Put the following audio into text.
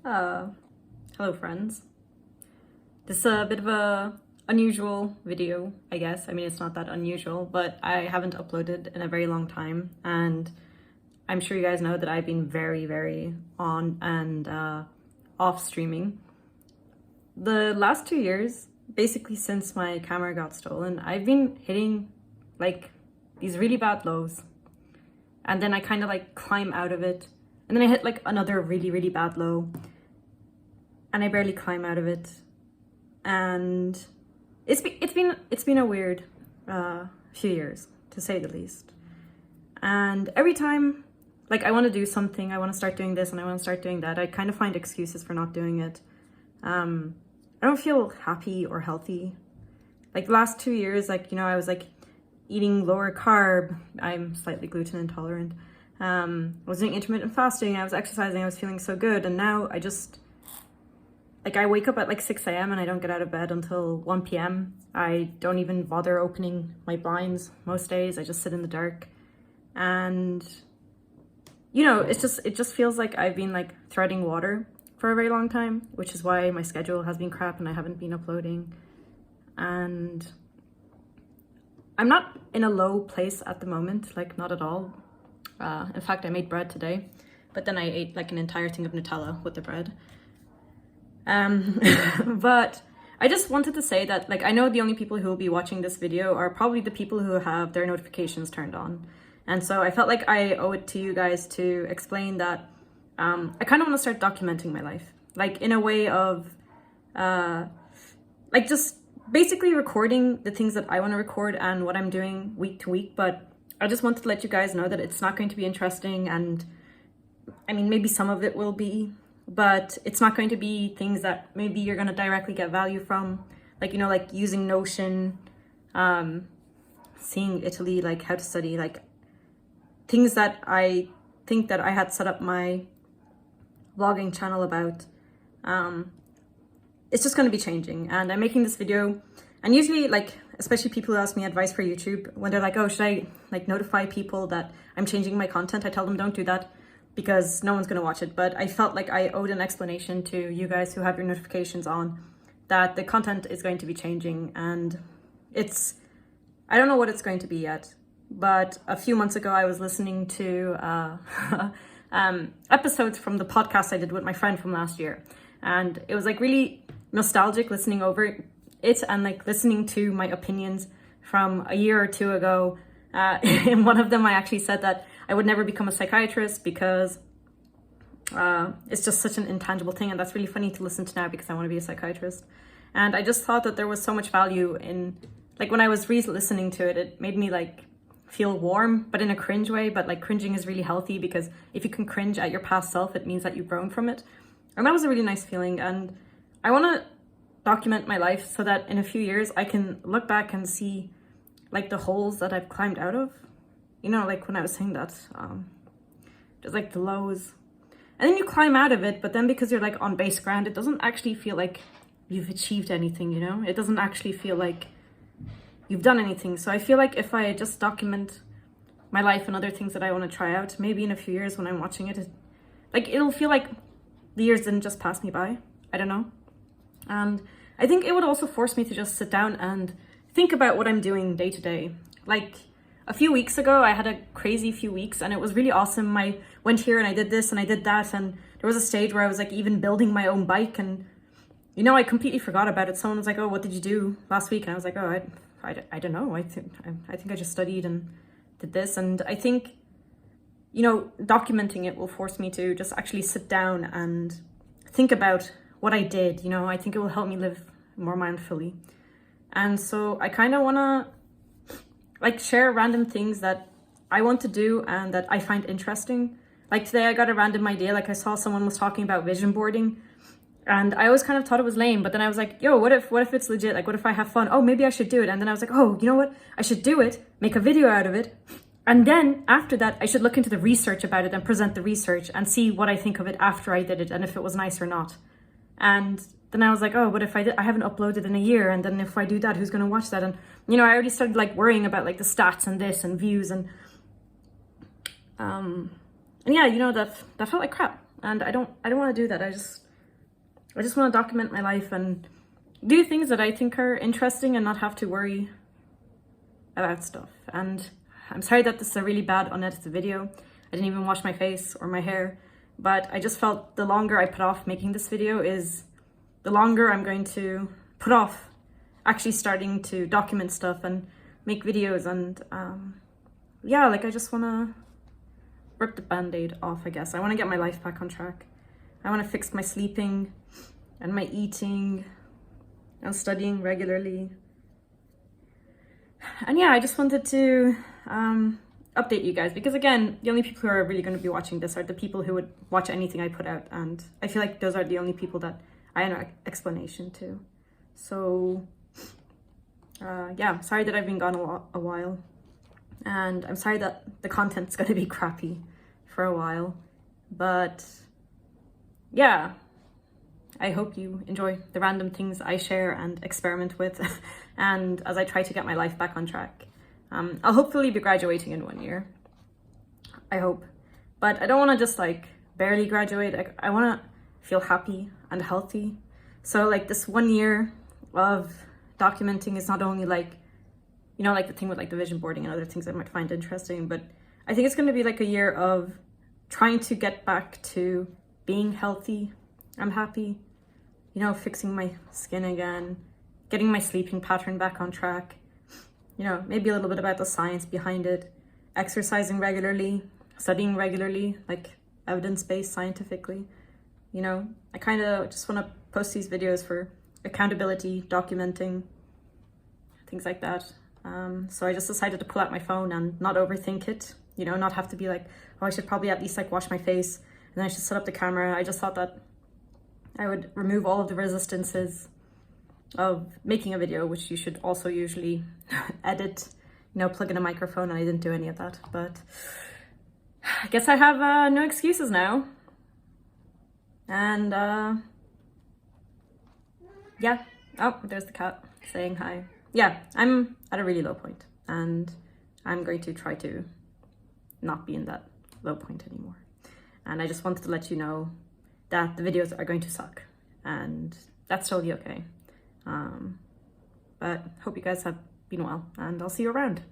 Uh, Hello friends. This is a bit of a unusual video, I guess. I mean, it's not that unusual, but I haven't uploaded in a very long time, and I'm sure you guys know that I've been very on and off streaming. The last 2 years, basically since my camera got stolen, I've been hitting like these really bad lows, and then I kind of like climb out of it, and then I hit like another really bad low, and I barely climb out of it. And it's been a weird few years, to say the least. And every time, like, I want to do something, I want to start doing this and I want to start doing that, I kind of find excuses for not doing it. I don't feel happy or healthy. Like the last 2 years, like, you know, I was like eating lower carb. I'm slightly gluten intolerant. I was doing intermittent fasting, I was exercising, I was feeling so good, and now I just, like, I wake up at like 6 a.m. and I don't get out of bed until 1 p.m. I don't even bother opening my blinds most days. I just sit in the dark. And, you know, it just feels like I've been like treading water for a very long time, which is why my schedule has been crap and I haven't been uploading. And I'm not in a low place at the moment, like not at all. In fact, I made bread today, but then I ate like an entire thing of Nutella with the bread. But I just wanted to say that, like, I know the only people who will be watching this video are probably the people who have their notifications turned on. And so I felt like I owe it to you guys to explain that I kind of want to start documenting my life, like in a way of like just basically recording the things that I want to record and what I'm doing week to week. But I just wanted to let you guys know that it's not going to be interesting, and I mean, maybe some of it will be, but it's not going to be things that maybe you're going to directly get value from, like, you know, like using Notion, seeing Italy, like how to study, like things that I think that I had set up my vlogging channel about. It's just going to be changing, and I'm making this video. And usually, like, especially people who ask me advice for YouTube, when they're like, oh, should I like notify people that I'm changing my content, I tell them don't do that, because no one's going to watch it. But I felt like I owed an explanation to you guys who have your notifications on that the content is going to be changing. And I don't know what it's going to be yet, but a few months ago I was listening to episodes from the podcast I did with my friend from last year, and it was like really nostalgic listening over it and like listening to my opinions from a year or two ago. In one of them I actually said that I would never become a psychiatrist because it's just such an intangible thing, and that's really funny to listen to now because I want to be a psychiatrist. And I just thought that there was so much value in, like, when I was re-listening to it, it made me like feel warm, but in a cringe way. But like, cringing is really healthy, because if you can cringe at your past self, it means that you've grown from it. And that was a really nice feeling, and I want to document my life so that in a few years I can look back and see like the holes that I've climbed out of. You know, like when I was saying that, just like the lows, and then you climb out of it, but then because you're like on base ground, it doesn't actually feel like you've achieved anything, you know? It doesn't actually feel like you've done anything. So I feel like if I just document my life and other things that I want to try out, maybe in a few years when I'm watching it, like, it'll feel like the years didn't just pass me by. I don't know. And I think it would also force me to just sit down and think about what I'm doing day to day. Like, a few weeks ago, I had a crazy few weeks, and it was really awesome. I went here and I did this and I did that, and there was a stage where I was like even building my own bike, and, you know, I completely forgot about it. Someone was like, oh, what did you do last week? And I was like, oh, I don't know. I think I just studied and did this. And I think, you know, documenting it will force me to just actually sit down and think about what I did. You know, I think it will help me live more mindfully. And so I kind of want to like share random things that I want to do and that I find interesting. Like today I got a random idea. Like, I saw someone was talking about vision boarding, and I always kind of thought it was lame, but then I was like, yo, what if it's legit? Like, what if I have fun? Oh, maybe I should do it. And then I was like, oh, you know what? I should do it, make a video out of it. And then after that, I should look into the research about it and present the research and see what I think of it after I did it and if it was nice or not. And then I was like, oh, but if I haven't uploaded in a year, and then if I do that, who's going to watch that? And, you know, I already started like worrying about like the stats and this and views, and yeah, you know, that felt like crap, and I don't want to do that. I just want to document my life and do things that I think are interesting and not have to worry about stuff. And I'm sorry that this is a really bad unedited video. I didn't even wash my face or my hair, but I just felt the longer I put off making this video is the longer I'm going to put off actually starting to document stuff and make videos. And yeah, like I just want to rip the band-aid off, I guess. I want to get my life back on track. I want to fix my sleeping and my eating and studying regularly. And yeah, I just wanted to update you guys, because again, the only people who are really going to be watching this are the people who would watch anything I put out, and I feel like those are the only people that I know explanation to. So yeah, sorry that I've been gone a while, and I'm sorry that the content's going to be crappy for a while, but yeah, I hope you enjoy the random things I share and experiment with and as I try to get my life back on track. I'll hopefully be graduating in 1 year, I hope, but I don't want to just like barely graduate. I want to feel happy and healthy. So like this 1 year of documenting is not only like, you know, like the thing with like the vision boarding and other things I might find interesting, but I think it's going to be like a year of trying to get back to being healthy and happy, you know, fixing my skin again, getting my sleeping pattern back on track, you know, maybe a little bit about the science behind it, exercising regularly, studying regularly, like evidence-based scientifically. You know, I kind of just want to post these videos for accountability, documenting, things like that. So I just decided to pull out my phone and not overthink it, you know, not have to be like, oh, I should probably at least like wash my face and then I should set up the camera. I just thought that I would remove all of the resistances of making a video, which you should also usually edit, you know, plug in a microphone, and I didn't do any of that. But I guess I have no excuses now. And yeah, oh, there's the cat saying hi. Yeah, I'm at a really low point, and I'm going to try to not be in that low point anymore. And I just wanted to let you know that the videos are going to suck, and that's totally okay. But hope you guys have been well, and I'll see you around.